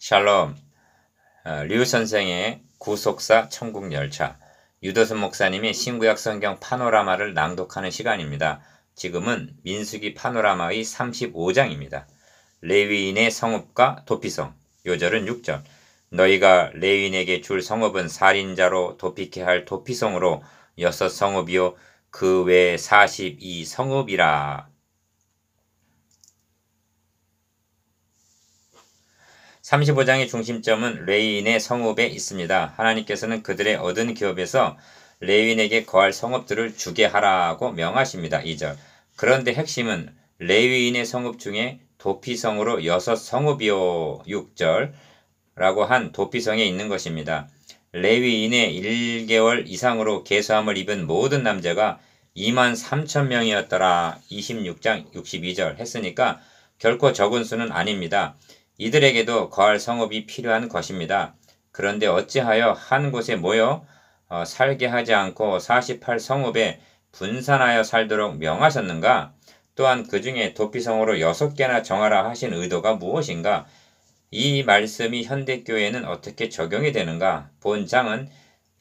샬롬. 류 선생의 구속사 천국열차. 유도순 목사님이 신구약 성경 파노라마를 낭독하는 시간입니다. 지금은 민수기 파노라마의 35장입니다. 레위인의 성읍과 도피성. 요절은 6절. 너희가 레위인에게 줄 성읍은 살인자로 도피케 할 도피성으로 6성읍이요 그 외에 42성읍이라. 35장의 중심점은 레위인의 성읍에 있습니다. 하나님께서는 그들의 얻은 기업에서 레위인에게 거할 성읍들을 주게 하라고 명하십니다. 2절. 그런데 핵심은 레위인의 성읍 중에 도피성으로 6성읍이요 6절 라고 한 도피성에 있는 것입니다. 레위인의 1개월 이상으로 계수함을 입은 모든 남자가 23,000명이었더라. 26장 62절 했으니까 결코 적은 수는 아닙니다. 이들에게도 거할 성읍이 필요한 것입니다. 그런데 어찌하여 한 곳에 모여 살게 하지 않고 48성읍에 분산하여 살도록 명하셨는가? 또한 그 중에 도피성으로 6개나 정하라 하신 의도가 무엇인가? 이 말씀이 현대교회에는 어떻게 적용이 되는가? 본장은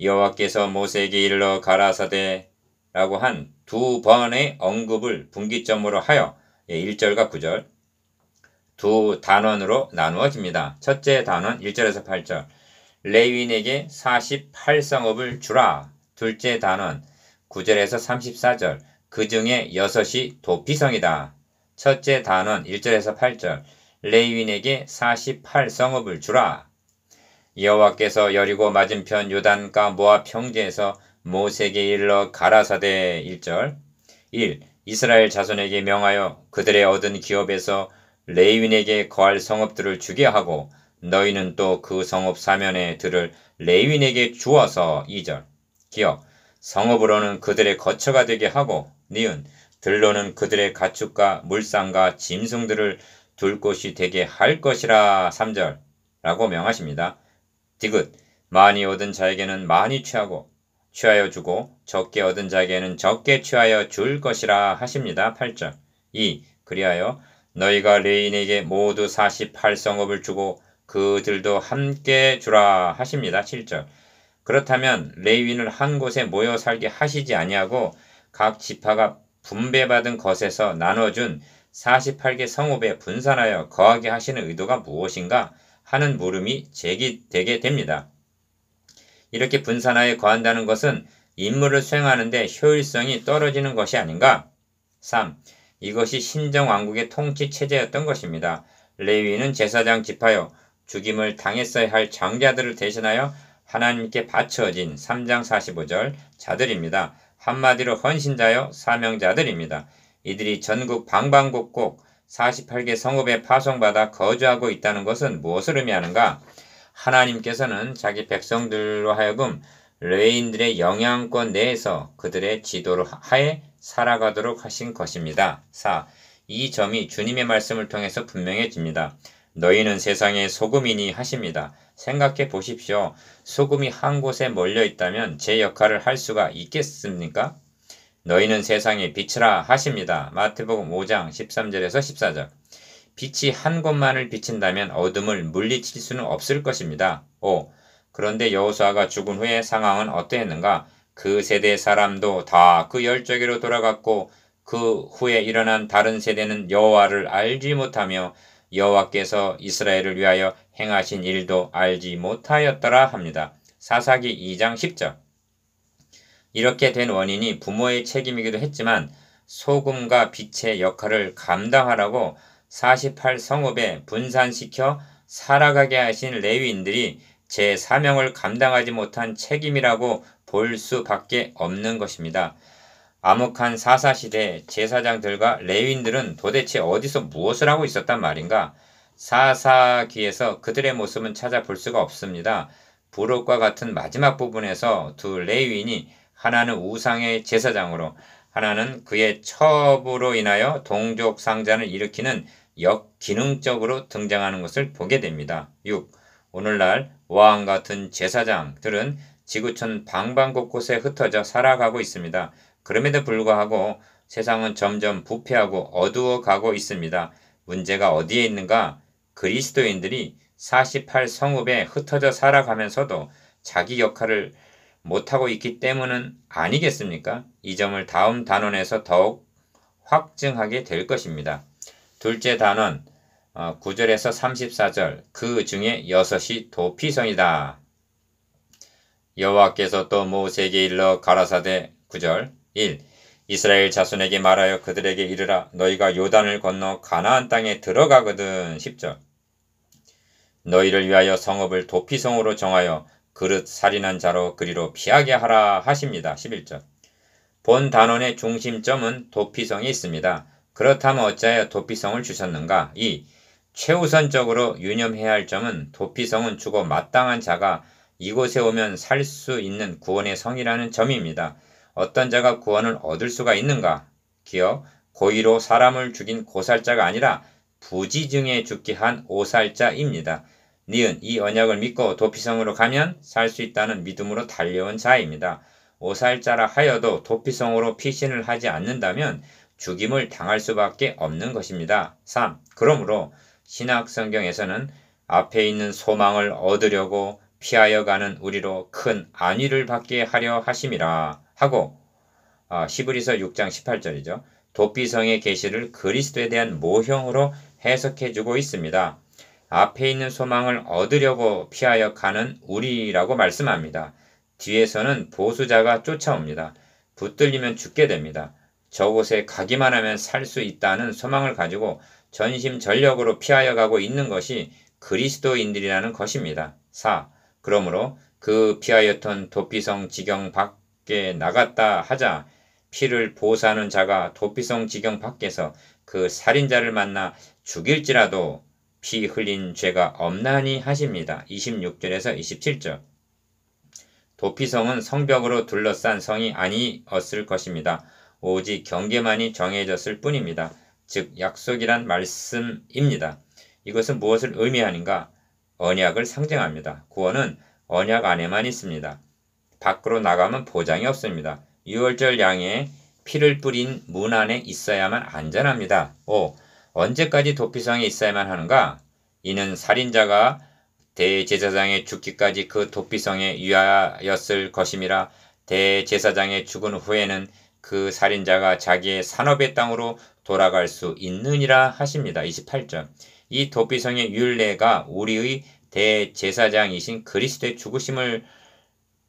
여호와께서 모세에게 일러 가라사대 라고 한 2번의 언급을 분기점으로 하여 1절과 9절 두 단원으로 나누어집니다. 첫째 단원 1절에서 8절 레위인에게 48성읍을 주라. 둘째 단원 9절에서 34절 그 중에 6이 도피성이다. 첫째 단원 1절에서 8절 레위인에게 48성읍을 주라. 여호와께서 여리고 맞은편 요단가 모압 평지에서 모세에게 일러 가라사대 1절 1. 이스라엘 자손에게 명하여 그들의 얻은 기업에서 레위인에게 거할 성읍들을 주게 하고 너희는 또 그 성읍 사면에 들을 레위인에게 주어서 2절 기억 성읍으로는 그들의 거처가 되게 하고 니은 들로는 그들의 가축과 물상과 짐승들을 둘 곳이 되게 할 것이라 3절 라고 명하십니다. 디귿 많이 얻은 자에게는 많이 취하여 주고 적게 얻은 자에게는 적게 취하여 줄 것이라 하십니다. 8절 2. 그리하여 너희가 레위인에게 모두 48성읍을 주고 그들도 함께 주라 하십니다. 7절. 그렇다면 레위인을 한 곳에 모여 살게 하시지 아니하고 각 지파가 분배받은 것에서 나눠준 48개 성읍에 분산하여 거하게 하시는 의도가 무엇인가 하는 물음이 제기되게 됩니다. 이렇게 분산하여 거한다는 것은 임무를 수행하는 데 효율성이 떨어지는 것이 아닌가? 3. 이것이 신정왕국의 통치 체제였던 것입니다. 레위인은 제사장 지파요 죽임을 당했어야 할 장자들을 대신하여 하나님께 바쳐진 3장 45절 자들입니다. 한마디로 헌신자요 사명자들입니다. 이들이 전국 방방곡곡 48개 성읍에 파송받아 거주하고 있다는 것은 무엇을 의미하는가? 하나님께서는 자기 백성들로 하여금 레위인들의 영향권 내에서 그들의 지도로 하에 살아가도록 하신 것입니다. 4. 이 점이 주님의 말씀을 통해서 분명해집니다. 너희는 세상의 소금이니 하십니다. 생각해 보십시오. 소금이 한 곳에 몰려 있다면 제 역할을 할 수가 있겠습니까? 너희는 세상의 빛이라 하십니다. 마태복음 5장 13절에서 14절 빛이 한 곳만을 비친다면 어둠을 물리칠 수는 없을 것입니다. 5. 그런데 여호수아가 죽은 후에 상황은 어떠했는가? 그 세대 사람도 다 그 열조기로 돌아갔고 그 후에 일어난 다른 세대는 여호와를 알지 못하며 여호와께서 이스라엘을 위하여 행하신 일도 알지 못하였더라 합니다. 사사기 2장 10절 이렇게 된 원인이 부모의 책임이기도 했지만 소금과 빛의 역할을 감당하라고 48성읍에 분산시켜 살아가게 하신 레위인들이 제 사명을 감당하지 못한 책임이라고 볼 수밖에 없는 것입니다. 암흑한 사사시대 제사장들과 레위인들은 도대체 어디서 무엇을 하고 있었단 말인가? 사사기에서 그들의 모습은 찾아볼 수가 없습니다. 부록과 같은 마지막 부분에서 두 레위인이 하나는 우상의 제사장으로 하나는 그의 첩으로 인하여 동족 상잔을 일으키는 역기능적으로 등장하는 것을 보게 됩니다. 6. 오늘날 왕 같은 제사장들은 지구촌 방방곳곳에 흩어져 살아가고 있습니다. 그럼에도 불구하고 세상은 점점 부패하고 어두워가고 있습니다. 문제가 어디에 있는가? 그리스도인들이 48 성읍에 흩어져 살아가면서도 자기 역할을 못하고 있기 때문은 아니겠습니까? 이 점을 다음 단원에서 더욱 확증하게 될 것입니다. 둘째 단원 9절에서 34절 그 중에 6이 도피성이다. 여호와께서 또 모세에게 일러 가라사대 9절 1. 이스라엘 자손에게 말하여 그들에게 이르라 너희가 요단을 건너 가나안 땅에 들어가거든 10절 너희를 위하여 성읍을 도피성으로 정하여 그릇 살인한 자로 그리로 피하게 하라 하십니다. 11절 본 단원의 중심점은 도피성에 있습니다. 그렇다면 어찌하여 도피성을 주셨는가? 2. 최우선적으로 유념해야 할 점은 도피성은 죽어 마땅한 자가 이곳에 오면 살 수 있는 구원의 성이라는 점입니다. 어떤 자가 구원을 얻을 수가 있는가? 기억, 고의로 사람을 죽인 고살자가 아니라 부지중에 죽게 한 오살자입니다. 니은 이 언약을 믿고 도피성으로 가면 살 수 있다는 믿음으로 달려온 자입니다. 오살자라 하여도 도피성으로 피신을 하지 않는다면 죽임을 당할 수밖에 없는 것입니다. 3. 그러므로 신약 성경에서는 앞에 있는 소망을 얻으려고 피하여 가는 우리로 큰 안위를 받게 하려 하심이라 하고 히브리서 6장 18절이죠. 도피성의 계시를 그리스도에 대한 모형으로 해석해주고 있습니다. 앞에 있는 소망을 얻으려고 피하여 가는 우리라고 말씀합니다. 뒤에서는 보수자가 쫓아옵니다. 붙들리면 죽게 됩니다. 저곳에 가기만 하면 살 수 있다는 소망을 가지고 전심전력으로 피하여 가고 있는 것이 그리스도인들이라는 것입니다. 4. 그러므로 그 피하였던 도피성 지경 밖에 나갔다 하자 피를 보수하는 자가 도피성 지경 밖에서 그 살인자를 만나 죽일지라도 피 흘린 죄가 없나니 하십니다. 26절에서 27절 도피성은 성벽으로 둘러싼 성이 아니었을 것입니다. 오직 경계만이 정해졌을 뿐입니다. 즉 약속이란 말씀입니다. 이것은 무엇을 의미하는가? 언약을 상징합니다. 구원은 언약 안에만 있습니다. 밖으로 나가면 보장이 없습니다. 유월절 양에 피를 뿌린 문 안에 있어야만 안전합니다. 5. 언제까지 도피성에 있어야만 하는가? 이는 살인자가 대제사장의 죽기까지 그 도피성에 유하였을 것임이라 대제사장의 죽은 후에는 그 살인자가 자기의 산업의 땅으로 돌아갈 수 있느니라 하십니다. 28절 이 도피성의 율례가 우리의 대제사장이신 그리스도의 죽으심을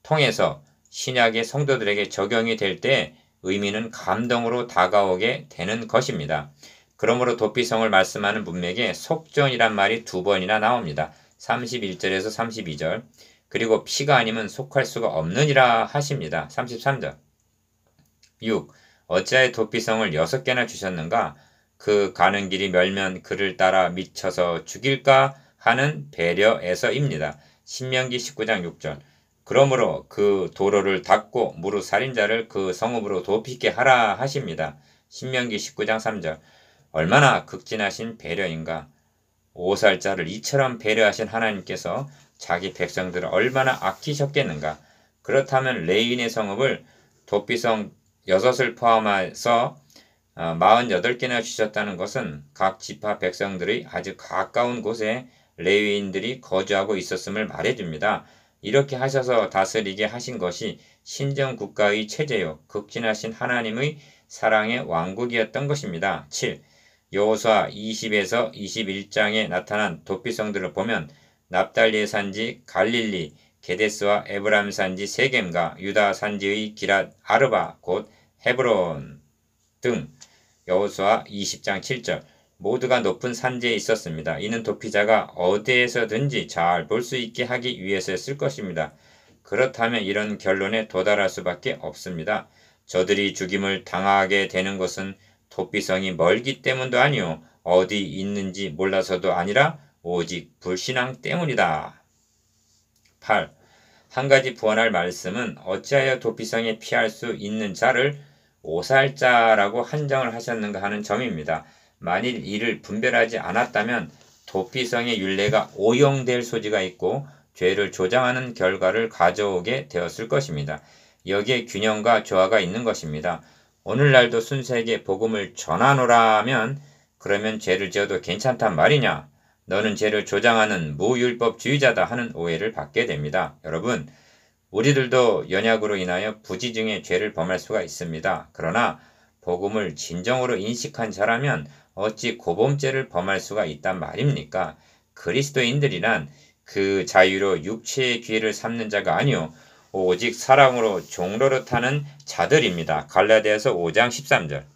통해서 신약의 성도들에게 적용이 될 때 의미는 감동으로 다가오게 되는 것입니다. 그러므로 도피성을 말씀하는 문맥에 속전이란 말이 2번이나 나옵니다. 31절에서 32절 그리고 피가 아니면 속할 수가 없느니라 하십니다. 33절 6. 어찌하여 도피성을 6개나 주셨는가? 그 가는 길이 멀면 그를 따라 미쳐서 죽일까 하는 배려에서입니다. 신명기 19장 6절 그러므로 그 도로를 닫고 무릇 살인자를 그 성읍으로 도피게 하라 하십니다. 신명기 19장 3절 얼마나 극진하신 배려인가? 오살자를 이처럼 배려하신 하나님께서 자기 백성들을 얼마나 아끼셨겠는가? 그렇다면 레인의 성읍을 도피성 6을 포함해서 48개나 주셨다는 것은 각 지파 백성들의 아주 가까운 곳에 레위인들이 거주하고 있었음을 말해줍니다. 이렇게 하셔서 다스리게 하신 것이 신정국가의 체제요 극진하신 하나님의 사랑의 왕국이었던 것입니다. 7. 여호수아 20에서 21장에 나타난 도피성들을 보면 납달리의 산지 갈릴리, 게데스와 에브라임 산지 세겜과 유다 산지의 기랏 아르바 곧 헤브론 등 여호수아 20장 7절 모두가 높은 산지에 있었습니다. 이는 도피자가 어디에서든지 잘 볼 수 있게 하기 위해서였을 것입니다. 그렇다면 이런 결론에 도달할 수밖에 없습니다. 저들이 죽임을 당하게 되는 것은 도피성이 멀기 때문도 아니요 어디 있는지 몰라서도 아니라 오직 불신앙 때문이다. 8. 한 가지 부언할 말씀은 어찌하여 도피성에 피할 수 있는 자를 오살자라고 한정을 하셨는가 하는 점입니다. 만일 이를 분별하지 않았다면 도피성의 율례가 오용될 소지가 있고 죄를 조장하는 결과를 가져오게 되었을 것입니다. 여기에 균형과 조화가 있는 것입니다. 오늘날도 순수하게 복음을 전하노라면 그러면 죄를 지어도 괜찮단 말이냐? 너는 죄를 조장하는 무율법주의자다 하는 오해를 받게 됩니다. 여러분, 우리들도 연약으로 인하여 부지중에 죄를 범할 수가 있습니다. 그러나 복음을 진정으로 인식한 자라면 어찌 고범죄를 범할 수가 있단 말입니까? 그리스도인들이란 그 자유로 육체의 기회를 삼는 자가 아니요 오직 사랑으로 종로릇하는 자들입니다. 갈라디아서 5장 13절.